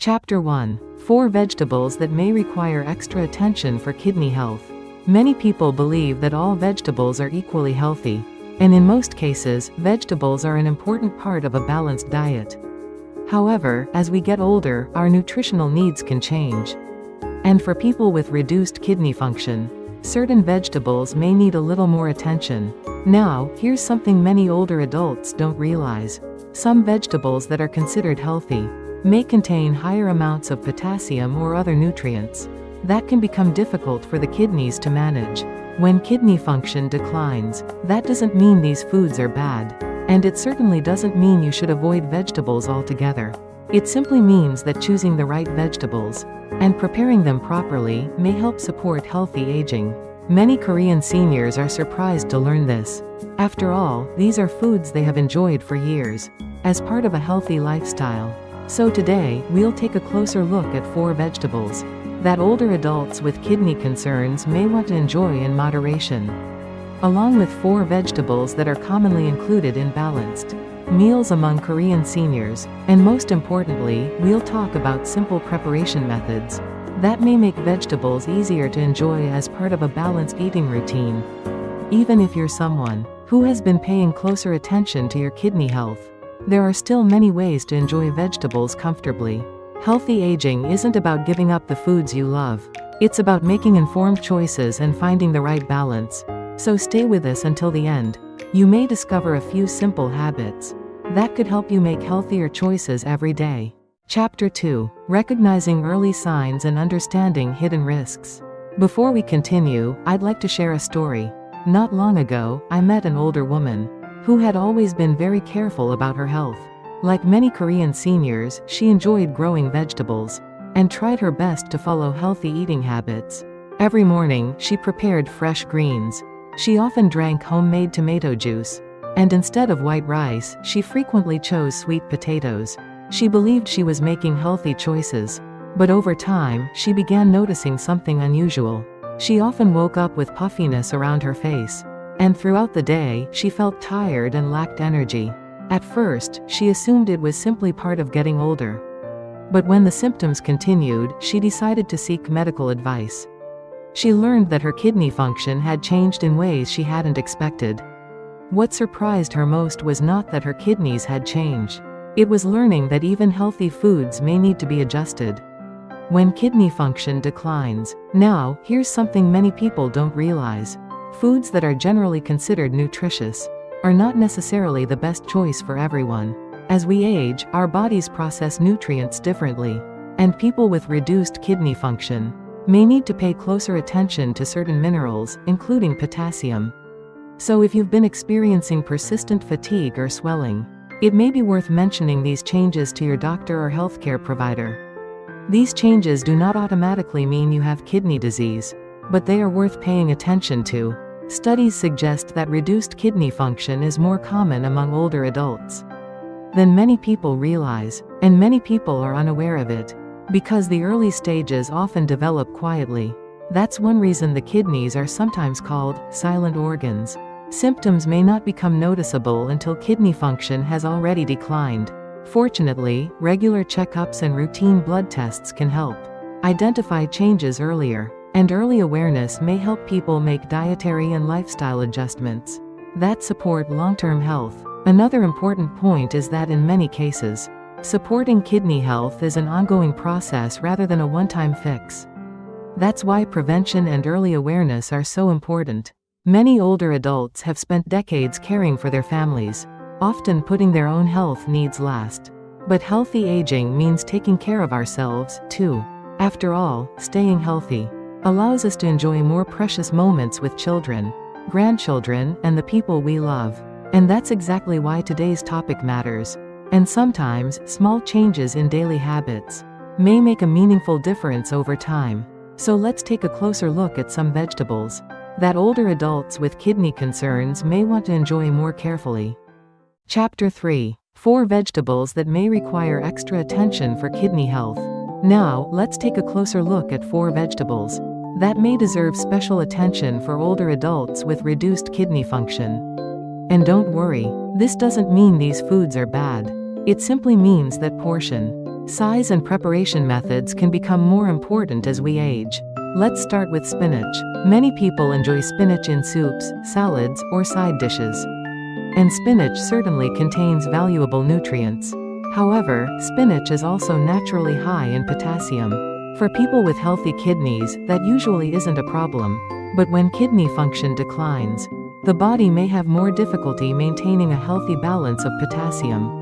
Chapter 1. 4 vegetables that may require extra attention for kidney health. Many people believe that all vegetables are equally healthy, and in most cases, vegetables are an important part of a balanced diet. However, as we get older, our nutritional needs can change. And for people with reduced kidney function, certain vegetables may need a little more attention. Now, here's something many older adults don't realize. Some vegetables that are considered healthy may contain higher amounts of potassium or other nutrients that can become difficult for the kidneys to manage. When kidney function declines, that doesn't mean these foods are bad, and it certainly doesn't mean you should avoid vegetables altogether. It simply means that choosing the right vegetables and preparing them properly may help support healthy aging. Many Korean seniors are surprised to learn this. After all, these are foods they have enjoyed for years as part of a healthy lifestyle. So today, we'll take a closer look at 4 vegetables that older adults with kidney concerns may want to enjoy in moderation, along with 4 vegetables that are commonly included in balanced meals among Korean seniors. And most importantly, we'll talk about simple preparation methods that may make vegetables easier to enjoy as part of a balanced eating routine. Even if you're someone who has been paying closer attention to your kidney health, there are still many ways to enjoy vegetables comfortably. Healthy aging isn't about giving up the foods you love. It's about making informed choices and finding the right balance. So stay with us until the end. You may discover a few simple habits that could help you make healthier choices every day. Chapter 2. Recognizing early signs and understanding hidden risks. Before we continue, I'd like to share a story. Not long ago, I met an older woman who had always been very careful about her health. Like many Korean seniors, she enjoyed growing vegetables and tried her best to follow healthy eating habits. Every morning, she prepared fresh greens. She often drank homemade tomato juice, and instead of white rice, she frequently chose sweet potatoes. She believed she was making healthy choices, but over time, she began noticing something unusual. She often woke up with puffiness around her face, and throughout the day, she felt tired and lacked energy. At first, she assumed it was simply part of getting older. But when the symptoms continued, she decided to seek medical advice. She learned that her kidney function had changed in ways she hadn't expected. What surprised her most was not that her kidneys had changed. It was learning that even healthy foods may need to be adjusted when kidney function declines. Now, here's something many people don't realize. Foods that are generally considered nutritious are not necessarily the best choice for everyone. As we age, our bodies process nutrients differently, and people with reduced kidney function may need to pay closer attention to certain minerals, including potassium. So if you've been experiencing persistent fatigue or swelling, it may be worth mentioning these changes to your doctor or healthcare provider. These changes do not automatically mean you have kidney disease, but they are worth paying attention to. Studies suggest that reduced kidney function is more common among older adults than many people realize, and many people are unaware of it because the early stages often develop quietly. That's one reason the kidneys are sometimes called silent organs. Symptoms may not become noticeable until kidney function has already declined. Fortunately, regular checkups and routine blood tests can help identify changes earlier, and early awareness may help people make dietary and lifestyle adjustments that support long-term health. Another important point is that in many cases, supporting kidney health is an ongoing process rather than a one-time fix. That's why prevention and early awareness are so important. Many older adults have spent decades caring for their families, often putting their own health needs last. But healthy aging means taking care of ourselves, too. After all, staying healthy allows us to enjoy more precious moments with children, grandchildren, and the people we love. And that's exactly why today's topic matters. And sometimes, small changes in daily habits may make a meaningful difference over time. So let's take a closer look at some vegetables that older adults with kidney concerns may want to enjoy more carefully. Chapter 3. 4 vegetables that may require extra attention for kidney health. Now, let's take a closer look at 4 vegetables that may deserve special attention for older adults with reduced kidney function. And don't worry, this doesn't mean these foods are bad. It simply means that portion Size and preparation methods can become more important as we age. Let's start with spinach. Many people enjoy spinach in soups, salads, or side dishes. And spinach certainly contains valuable nutrients. However, spinach is also naturally high in potassium. For people with healthy kidneys, that usually isn't a problem. But when kidney function declines, the body may have more difficulty maintaining a healthy balance of potassium.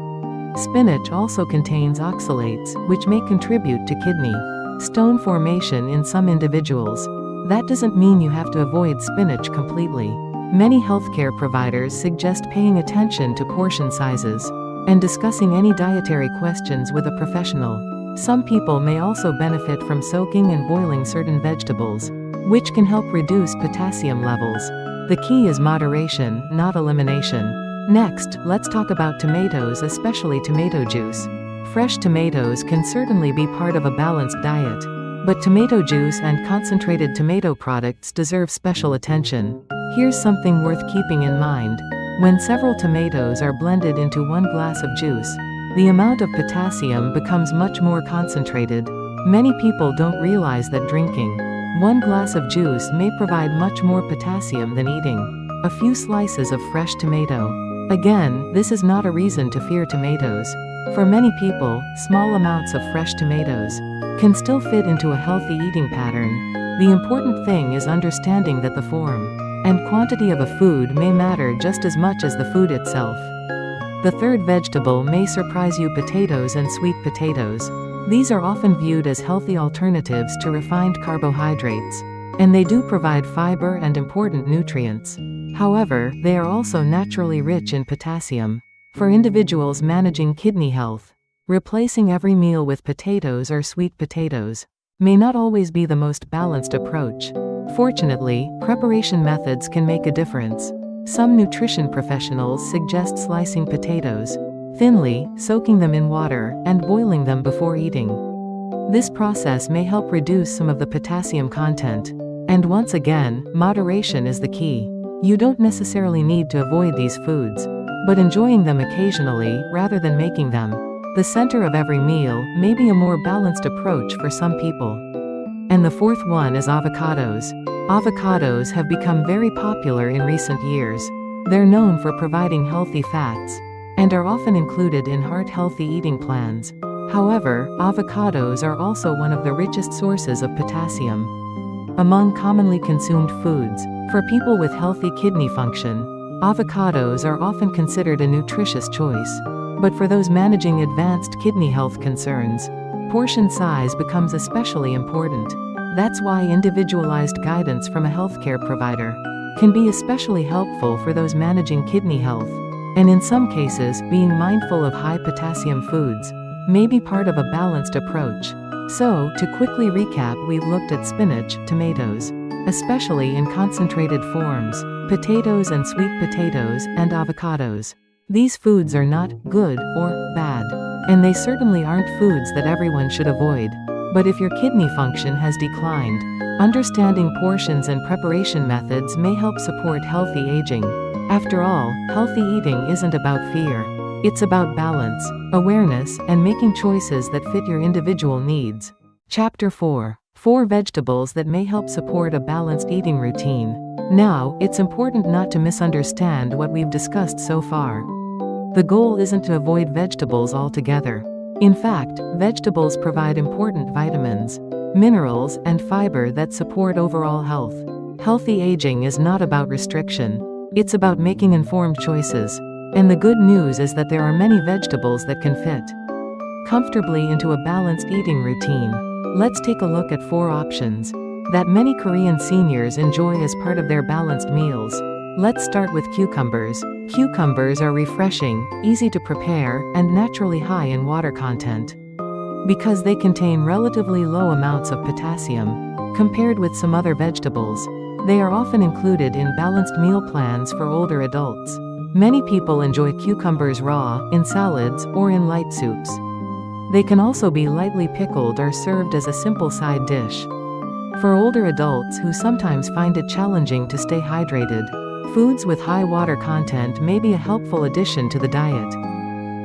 Spinach also contains oxalates, which may contribute to kidney stone formation in some individuals. That doesn't mean you have to avoid spinach completely. Many healthcare providers suggest paying attention to portion sizes and discussing any dietary questions with a professional. Some people may also benefit from soaking and boiling certain vegetables, which can help reduce potassium levels. The key is moderation, not elimination. Next, let's talk about tomatoes, especially tomato juice. Fresh tomatoes can certainly be part of a balanced diet, but tomato juice and concentrated tomato products deserve special attention. Here's something worth keeping in mind. When several tomatoes are blended into 1 glass of juice, the amount of potassium becomes much more concentrated. Many people don't realize that drinking 1 glass of juice may provide much more potassium than eating a few slices of fresh tomato. Again, this is not a reason to fear tomatoes. For many people, small amounts of fresh tomatoes can still fit into a healthy eating pattern. The important thing is understanding that the form and quantity of a food may matter just as much as the food itself. The third vegetable may surprise you: potatoes and sweet potatoes. These are often viewed as healthy alternatives to refined carbohydrates, and they do provide fiber and important nutrients. However, they are also naturally rich in potassium. For individuals managing kidney health, replacing every meal with potatoes or sweet potatoes may not always be the most balanced approach. Fortunately, preparation methods can make a difference. Some nutrition professionals suggest slicing potatoes thinly, soaking them in water, and boiling them before eating. This process may help reduce some of the potassium content. And once again, moderation is the key. You don't necessarily need to avoid these foods, but enjoying them occasionally rather than making them the center of every meal may be a more balanced approach for some people. And the fourth one is avocados. Avocados have become very popular in recent years. They're known for providing healthy fats and are often included in heart-healthy eating plans. However, avocados are also one of the richest sources of potassium among commonly consumed foods. For people with healthy kidney function, avocados are often considered a nutritious choice. But for those managing advanced kidney health concerns, portion size becomes especially important. That's why individualized guidance from a healthcare provider can be especially helpful for those managing kidney health. And in some cases, being mindful of high potassium foods may be part of a balanced approach. So, to quickly recap, we've looked at spinach, tomatoes, especially in concentrated forms, potatoes and sweet potatoes, and avocados. These foods are not good or bad, and they certainly aren't foods that everyone should avoid. But if your kidney function has declined, understanding portions and preparation methods may help support healthy aging. After all, healthy eating isn't about fear. It's about balance, awareness, and making choices that fit your individual needs. Chapter 4. 4 vegetables that may help support a balanced eating routine. Now, it's important not to misunderstand what we've discussed so far. The goal isn't to avoid vegetables altogether. In fact, vegetables provide important vitamins, minerals, and fiber that support overall health. Healthy aging is not about restriction. It's about making informed choices. And the good news is that there are many vegetables that can fit comfortably into a balanced eating routine. Let's take a look at 4 options that many Korean seniors enjoy as part of their balanced meals. Let's start with cucumbers. Cucumbers are refreshing, easy to prepare, and naturally high in water content. Because they contain relatively low amounts of potassium, compared with some other vegetables, they are often included in balanced meal plans for older adults. Many people enjoy cucumbers raw, in salads, or in light soups. They can also be lightly pickled or served as a simple side dish. For older adults who sometimes find it challenging to stay hydrated, foods with high water content may be a helpful addition to the diet.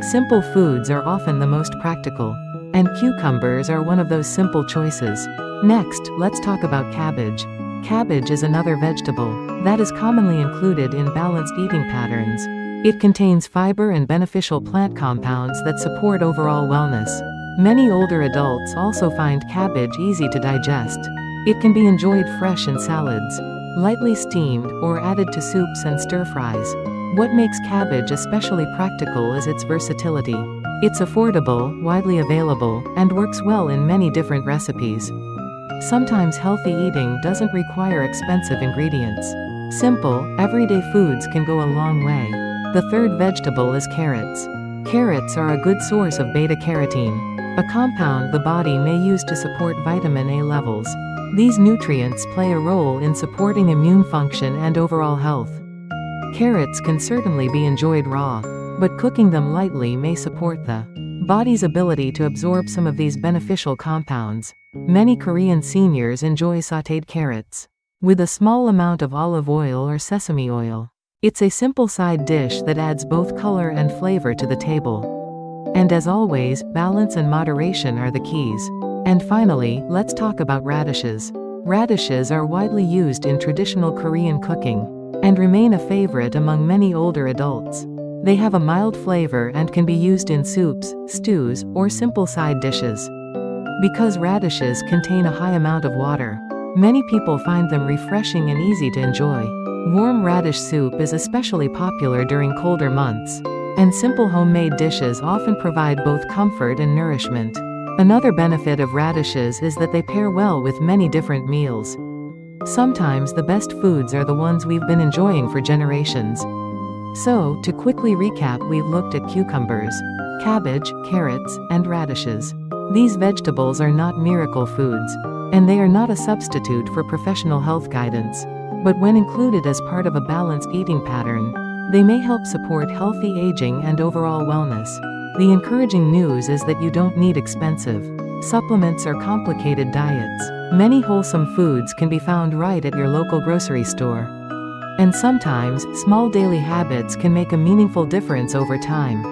Simple foods are often the most practical. and cucumbers are one of those simple choices. Next, let's talk about cabbage. Cabbage is another vegetable that is commonly included in balanced eating patterns. It contains fiber and beneficial plant compounds that support overall wellness. Many older adults also find cabbage easy to digest. It can be enjoyed fresh in salads, lightly steamed, or added to soups and stir-fries. What makes cabbage especially practical is its versatility. It's affordable, widely available, and works well in many different recipes. Sometimes healthy eating doesn't require expensive ingredients. Simple, everyday foods can go a long way. The third vegetable is carrots. Carrots are a good source of beta-carotene, a compound the body may use to support vitamin A levels. These nutrients play a role in supporting immune function and overall health. Carrots can certainly be enjoyed raw, but cooking them lightly may support the body's ability to absorb some of these beneficial compounds. Many Korean seniors enjoy sautéed carrots with a small amount of olive oil or sesame oil. It's a simple side dish that adds both color and flavor to the table. And as always, balance and moderation are the keys. And finally, let's talk about radishes. Radishes are widely used in traditional Korean cooking and remain a favorite among many older adults. They have a mild flavor and can be used in soups, stews, or simple side dishes. Because radishes contain a high amount of water, many people find them refreshing and easy to enjoy. Warm radish soup is especially popular during colder months, and simple homemade dishes often provide both comfort and nourishment. Another benefit of radishes is that they pair well with many different meals. Sometimes the best foods are the ones we've been enjoying for generations. So, to quickly recap, we've looked at cucumbers, cabbage, carrots, and radishes. These vegetables are not miracle foods, and they are not a substitute for professional health guidance. But when included as part of a balanced eating pattern, they may help support healthy aging and overall wellness. The encouraging news is that you don't need expensive supplements or complicated diets. Many wholesome foods can be found right at your local grocery store. And sometimes, small daily habits can make a meaningful difference over time.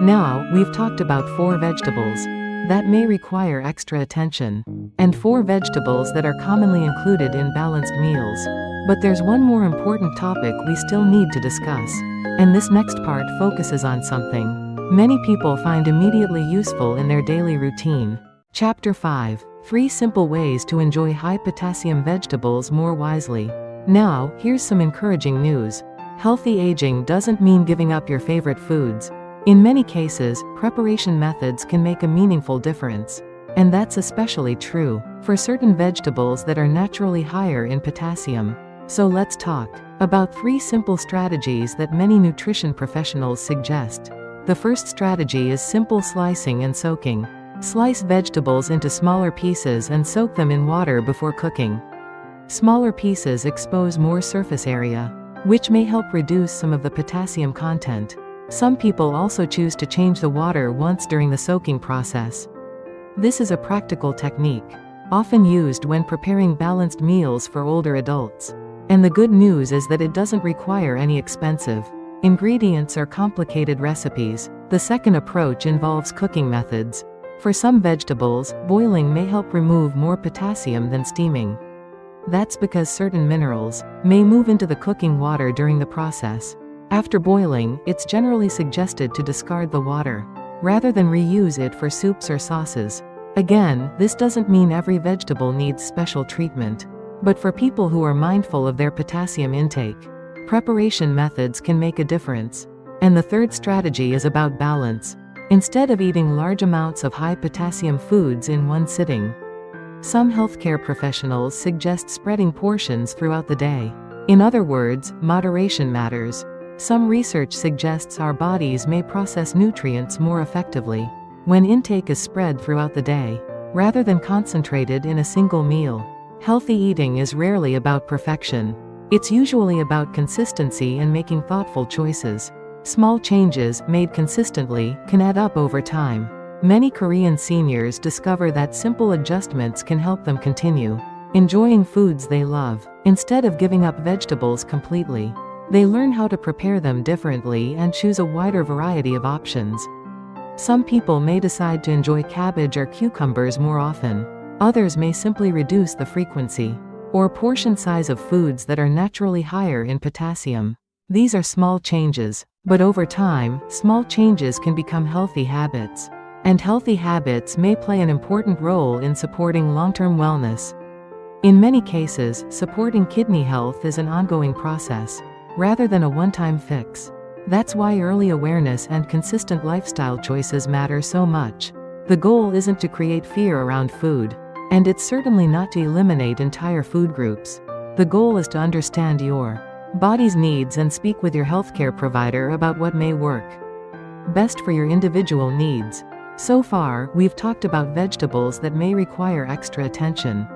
Now, we've talked about 4 vegetables that may require extra attention, and 4 vegetables that are commonly included in balanced meals. But there's one more important topic we still need to discuss. And this next part focuses on something many people find immediately useful in their daily routine. Chapter 5. 3 simple ways to enjoy high-potassium vegetables more wisely. Now, here's some encouraging news. Healthy aging doesn't mean giving up your favorite foods. In many cases, preparation methods can make a meaningful difference. And that's especially true for certain vegetables that are naturally higher in potassium. So let's talk about 3 simple strategies that many nutrition professionals suggest. The first strategy is simple slicing and soaking. Slice vegetables into smaller pieces and soak them in water before cooking. Smaller pieces expose more surface area, which may help reduce some of the potassium content. Some people also choose to change the water once during the soaking process. This is a practical technique, often used when preparing balanced meals for older adults. And the good news is that it doesn't require any expensive ingredients or complicated recipes. The second approach involves cooking methods. For some vegetables, boiling may help remove more potassium than steaming. That's because certain minerals may move into the cooking water during the process. After boiling, it's generally suggested to discard the water, rather than reuse it for soups or sauces. Again, this doesn't mean every vegetable needs special treatment. But for people who are mindful of their potassium intake, preparation methods can make a difference. And the third strategy is about balance. Instead of eating large amounts of high-potassium foods in one sitting, some healthcare professionals suggest spreading portions throughout the day. In other words, moderation matters. Some research suggests our bodies may process nutrients more effectively when intake is spread throughout the day, rather than concentrated in a single meal. Healthy eating is rarely about perfection. It's usually about consistency and making thoughtful choices. Small changes, made consistently, can add up over time. Many Korean seniors discover that simple adjustments can help them continue enjoying foods they love. Instead of giving up vegetables completely, they learn how to prepare them differently and choose a wider variety of options. Some people may decide to enjoy cabbage or cucumbers more often. Others may simply reduce the frequency or portion size of foods that are naturally higher in potassium. These are small changes, but over time, small changes can become healthy habits. And healthy habits may play an important role in supporting long-term wellness. In many cases, supporting kidney health is an ongoing process, rather than a one-time fix. That's why early awareness and consistent lifestyle choices matter so much. The goal isn't to create fear around food, and it's certainly not to eliminate entire food groups. The goal is to understand your body's needs and speak with your healthcare provider about what may work best for your individual needs. So far, we've talked about vegetables that may require extra attention.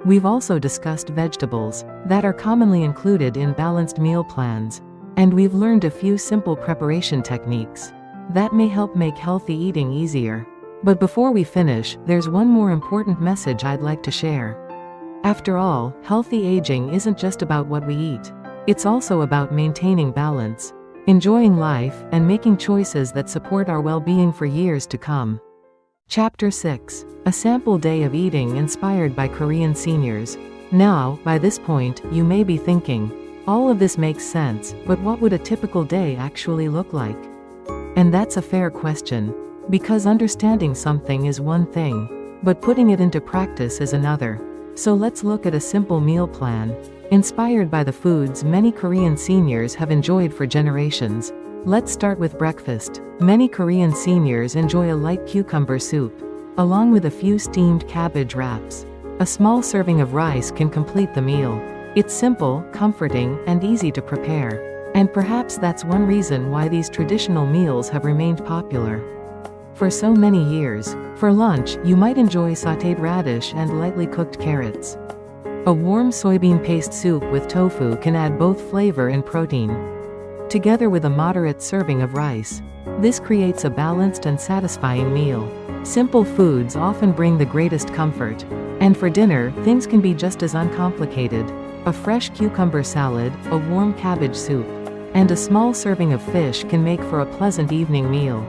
We've also discussed vegetables that are commonly included in balanced meal plans. And we've learned a few simple preparation techniques that may help make healthy eating easier. But before we finish, there's one more important message I'd like to share. After all, healthy aging isn't just about what we eat. It's also about maintaining balance, enjoying life, and making choices that support our well-being for years to come. Chapter 6. A sample day of eating inspired by Korean seniors. Now, by this point, you may be thinking, all of this makes sense, but what would a typical day actually look like? And that's a fair question. Because understanding something is one thing, but putting it into practice is another. So let's look at a simple meal plan, inspired by the foods many Korean seniors have enjoyed for generations. Let's start with breakfast. Many Korean seniors enjoy a light cucumber soup, along with a few steamed cabbage wraps. A small serving of rice can complete the meal. It's simple, comforting, and easy to prepare. And perhaps that's one reason why these traditional meals have remained popular for so many years. For lunch, you might enjoy sautéed radish and lightly cooked carrots. A warm soybean paste soup with tofu can add both flavor and protein, together with a moderate serving of rice. This creates a balanced and satisfying meal. Simple foods often bring the greatest comfort. And for dinner, things can be just as uncomplicated. A fresh cucumber salad, a warm cabbage soup, and a small serving of fish can make for a pleasant evening meal.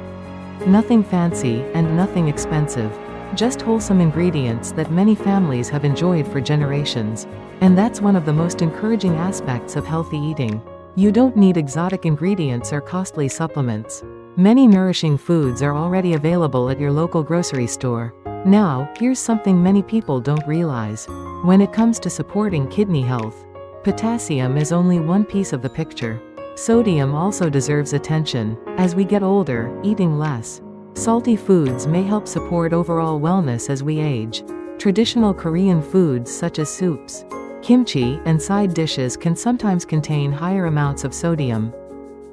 Nothing fancy, and nothing expensive. Just wholesome ingredients that many families have enjoyed for generations. And that's one of the most encouraging aspects of healthy eating. You don't need exotic ingredients or costly supplements. Many nourishing foods are already available at your local grocery store. Now, here's something many people don't realize. When it comes to supporting kidney health, potassium is only one piece of the picture. Sodium also deserves attention. As we get older, eating less salty foods may help support overall wellness as we age. Traditional Korean foods such as soups, kimchi, and side dishes can sometimes contain higher amounts of sodium.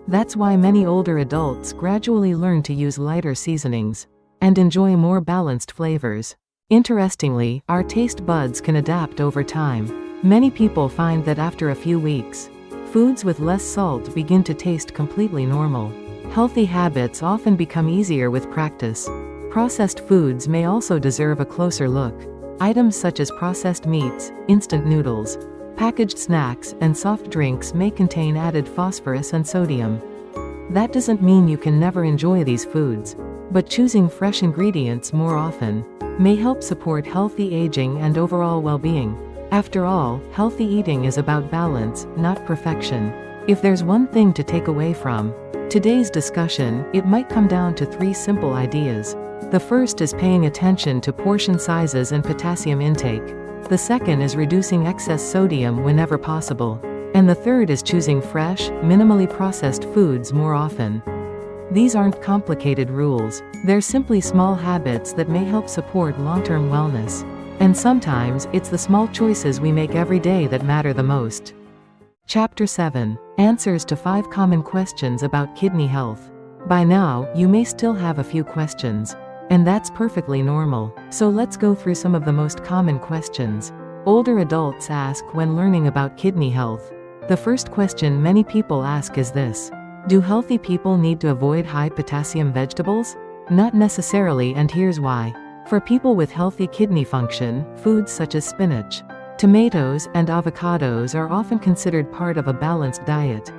That's why many older adults gradually learn to use lighter seasonings and enjoy more balanced flavors. Interestingly, our taste buds can adapt over time. Many people find that after a few weeks, foods with less salt begin to taste completely normal. Healthy habits often become easier with practice. Processed foods may also deserve a closer look. Items such as processed meats, instant noodles, packaged snacks, and soft drinks may contain added phosphorus and sodium. That doesn't mean you can never enjoy these foods, but choosing fresh ingredients more often may help support healthy aging and overall well-being. After all, healthy eating is about balance, not perfection. If there's one thing to take away from today's discussion, it might come down to 3 simple ideas. The first is paying attention to portion sizes and potassium intake. The second is reducing excess sodium whenever possible. And the third is choosing fresh, minimally processed foods more often. These aren't complicated rules. They're simply small habits that may help support long-term wellness. And sometimes, it's the small choices we make every day that matter the most. Chapter 7. Answers to 5 common questions about kidney health. By now, you may still have a few questions. And that's perfectly normal. So let's go through some of the most common questions older adults ask when learning about kidney health. The first question many people ask is this: do healthy people need to avoid high-potassium vegetables? Not necessarily, and here's why. For people with healthy kidney function, foods such as spinach, tomatoes, and avocados are often considered part of a balanced diet.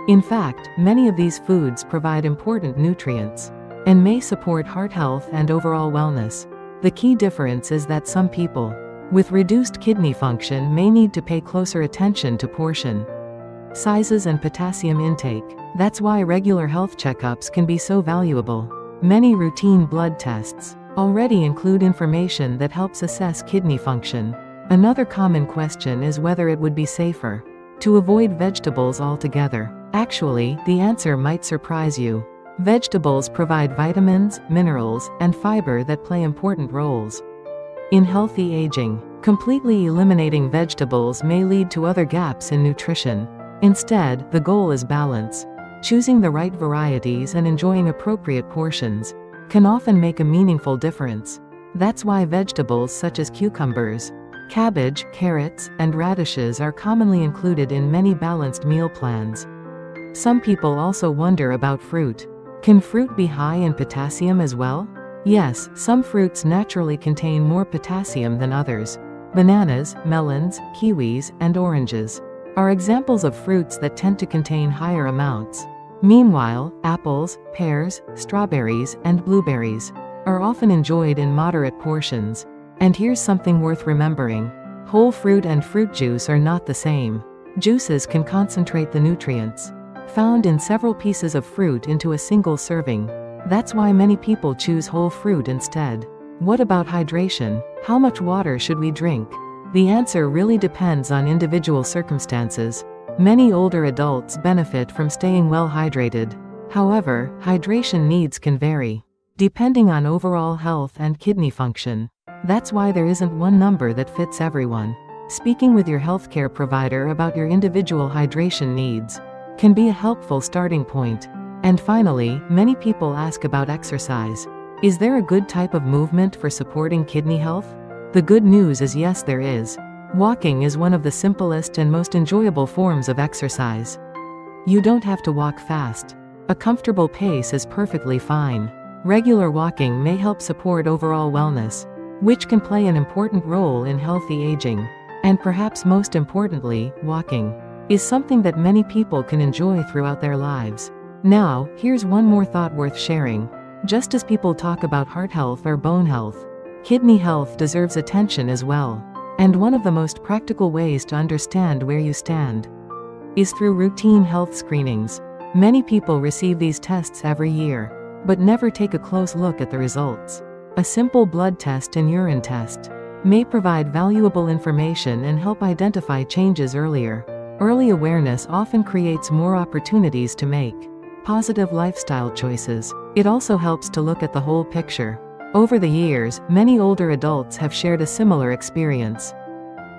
In fact, many of these foods provide important nutrients and may support heart health and overall wellness. The key difference is that some people with reduced kidney function may need to pay closer attention to portion sizes and potassium intake. That's why regular health checkups can be so valuable. Many routine blood tests already include information that helps assess kidney function. Another common question is whether it would be safer to avoid vegetables altogether. Actually, the answer might surprise you. Vegetables provide vitamins, minerals, and fiber that play important roles in healthy aging. Completely eliminating vegetables may lead to other gaps in nutrition. Instead, the goal is balance. Choosing the right varieties and enjoying appropriate portions can often make a meaningful difference. That's why vegetables such as cucumbers, cabbage, carrots, and radishes are commonly included in many balanced meal plans. Some people also wonder about fruit. Can fruit be high in potassium as well? Yes, some fruits naturally contain more potassium than others. Bananas, melons, kiwis, and oranges are examples of fruits that tend to contain higher amounts. Meanwhile, apples, pears, strawberries, and blueberries are often enjoyed in moderate portions. And here's something worth remembering. Whole fruit and fruit juice are not the same. Juices can concentrate the nutrients found in several pieces of fruit into a single serving. That's why many people choose whole fruit instead. What about hydration? How much water should we drink? The answer really depends on individual circumstances. Many older adults benefit from staying well hydrated. However, hydration needs can vary depending on overall health and kidney function. That's why there isn't one number that fits everyone. Speaking with your healthcare provider about your individual hydration needs can be a helpful starting point. And finally, many people ask about exercise. Is there a good type of movement for supporting kidney health? The good news is yes, there is. Walking is one of the simplest and most enjoyable forms of exercise. You don't have to walk fast. A comfortable pace is perfectly fine. Regular walking may help support overall wellness, which can play an important role in healthy aging. And perhaps most importantly, walking is something that many people can enjoy throughout their lives. Now, here's one more thought worth sharing. Just as people talk about heart health or bone health, kidney health deserves attention as well. And one of the most practical ways to understand where you stand is through routine health screenings. Many people receive these tests every year, but never take a close look at the results. A simple blood test and urine test may provide valuable information and help identify changes earlier. Early awareness often creates more opportunities to make positive lifestyle choices. It also helps to look at the whole picture. Over the years, many older adults have shared a similar experience.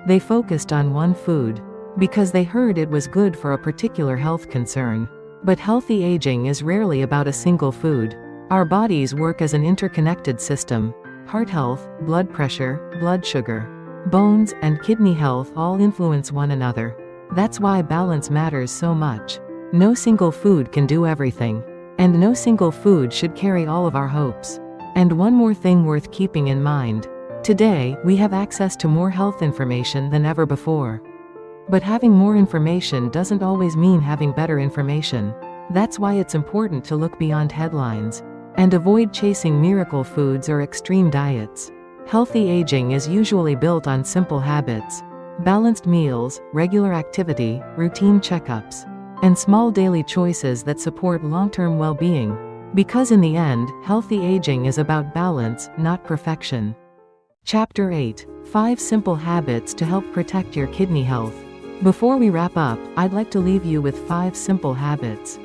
They focused on one food because they heard it was good for a particular health concern. But healthy aging is rarely about a single food. Our bodies work as an interconnected system. Heart health, blood pressure, blood sugar, bones, and kidney health all influence one another. That's why balance matters so much. No single food can do everything. And no single food should carry all of our hopes. And one more thing worth keeping in mind. Today, we have access to more health information than ever before. But having more information doesn't always mean having better information. That's why it's important to look beyond headlines and avoid chasing miracle foods or extreme diets. Healthy aging is usually built on simple habits: balanced meals, regular activity, routine checkups, and small daily choices that support long-term well-being. Because in the end, healthy aging is about balance, not perfection. Chapter 8: 5 Simple Habits to Help Protect Your Kidney Health. Before we wrap up, I'd like to leave you with 5 simple habits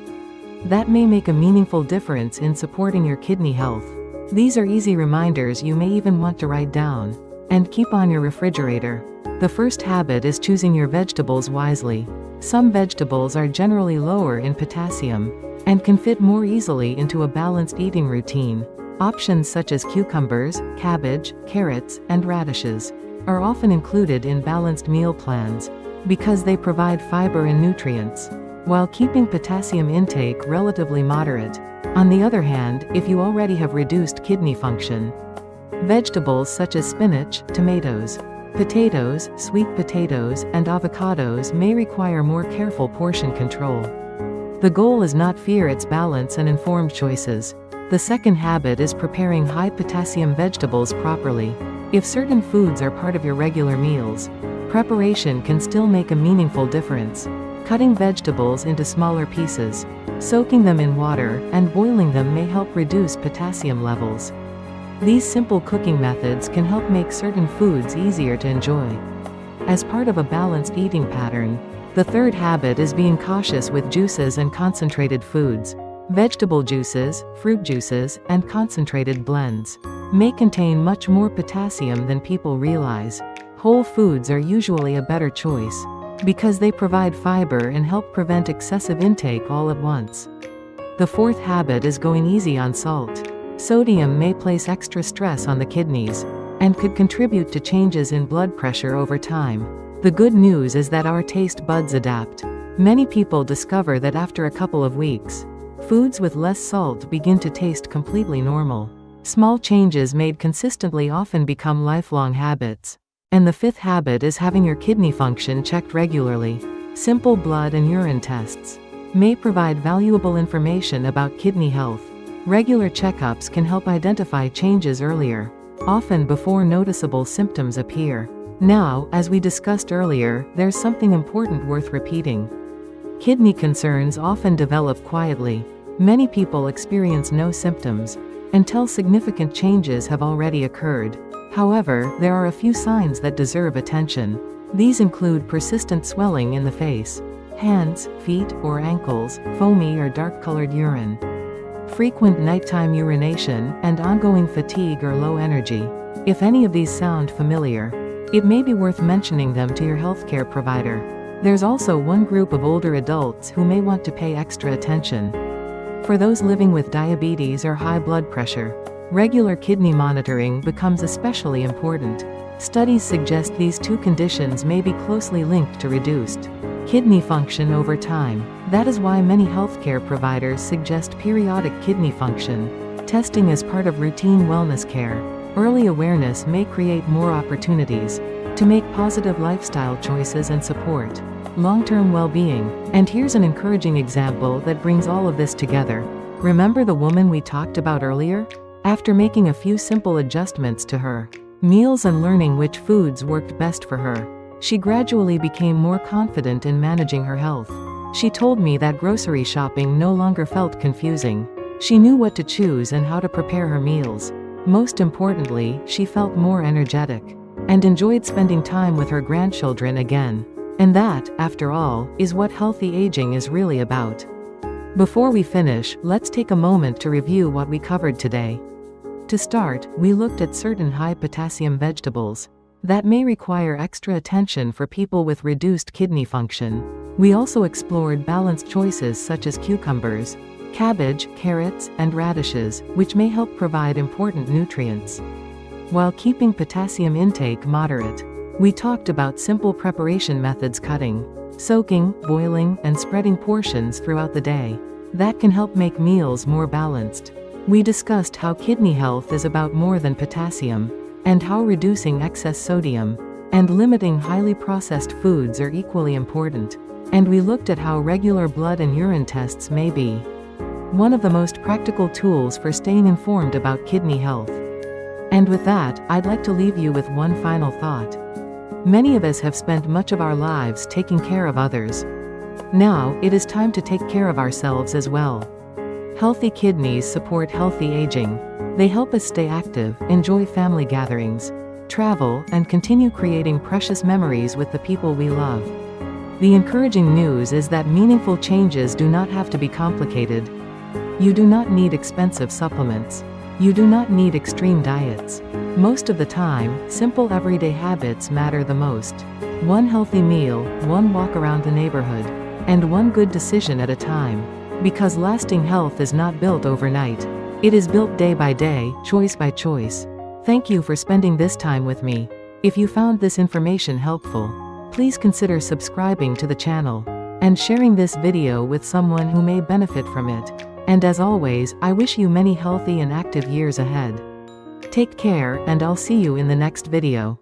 that may make a meaningful difference in supporting your kidney health. These are easy reminders you may even want to write down and keep on your refrigerator. The first habit is choosing your vegetables wisely. Some vegetables are generally lower in potassium and can fit more easily into a balanced eating routine. Options such as cucumbers, cabbage, carrots, and radishes are often included in balanced meal plans because they provide fiber and nutrients, while keeping potassium intake relatively moderate. On the other hand, if you already have reduced kidney function, vegetables such as spinach, tomatoes, potatoes, sweet potatoes, and avocados may require more careful portion control. The goal is not fear, it's balance and informed choices. The second habit is preparing high-potassium vegetables properly. If certain foods are part of your regular meals, preparation can still make a meaningful difference. Cutting vegetables into smaller pieces, soaking them in water, and boiling them may help reduce potassium levels. These simple cooking methods can help make certain foods easier to enjoy. As part of a balanced eating pattern, the third habit is being cautious with juices and concentrated foods. Vegetable juices, fruit juices, and concentrated blends may contain much more potassium than people realize. Whole foods are usually a better choice, because they provide fiber and help prevent excessive intake all at once. The fourth habit is going easy on salt. Sodium may place extra stress on the kidneys, and could contribute to changes in blood pressure over time. The good news is that our taste buds adapt. Many people discover that after a couple of weeks, foods with less salt begin to taste completely normal. Small changes made consistently often become lifelong habits. And the fifth habit is having your kidney function checked regularly. Simple blood and urine tests may provide valuable information about kidney health. Regular checkups can help identify changes earlier, often before noticeable symptoms appear. Now, as we discussed earlier, there's something important worth repeating. Kidney concerns often develop quietly. Many people experience no symptoms until significant changes have already occurred. However, there are a few signs that deserve attention. These include persistent swelling in the face, hands, feet, or ankles, foamy or dark-colored urine, frequent nighttime urination, and ongoing fatigue or low energy. If any of these sound familiar, it may be worth mentioning them to your healthcare provider. There's also one group of older adults who may want to pay extra attention. For those living with diabetes or high blood pressure, regular kidney monitoring becomes especially important. Studies suggest these two conditions may be closely linked to reduced kidney function over time. That is why many healthcare providers suggest periodic kidney function testing as part of routine wellness care. Early awareness may create more opportunities to make positive lifestyle choices and support long-term well-being. And here's an encouraging example that brings all of this together. Remember the woman we talked about earlier? After making a few simple adjustments to her meals and learning which foods worked best for her, she gradually became more confident in managing her health. She told me that grocery shopping no longer felt confusing. She knew what to choose and how to prepare her meals. Most importantly, she felt more energetic and enjoyed spending time with her grandchildren again. And that, after all, is what healthy aging is really about. Before we finish, let's take a moment to review what we covered today. To start, we looked at certain high-potassium vegetables that may require extra attention for people with reduced kidney function. We also explored balanced choices such as cucumbers, cabbage, carrots, and radishes, which may help provide important nutrients, while keeping potassium intake moderate. We talked about simple preparation methods: cutting, soaking, boiling, and spreading portions throughout the day. That can help make meals more balanced. We discussed how kidney health is about more than potassium, and how reducing excess sodium and limiting highly processed foods are equally important. And we looked at how regular blood and urine tests may be one of the most practical tools for staying informed about kidney health. And with that, I'd like to leave you with one final thought. Many of us have spent much of our lives taking care of others. Now, it is time to take care of ourselves as well. Healthy kidneys support healthy aging. They help us stay active, enjoy family gatherings, travel, and continue creating precious memories with the people we love. The encouraging news is that meaningful changes do not have to be complicated. You do not need expensive supplements. You do not need extreme diets. Most of the time, simple everyday habits matter the most. One healthy meal, one walk around the neighborhood, and one good decision at a time. Because lasting health is not built overnight. It is built day by day, choice by choice. Thank you for spending this time with me. If you found this information helpful, please consider subscribing to the channel and sharing this video with someone who may benefit from it. And as always, I wish you many healthy and active years ahead. Take care, and I'll see you in the next video.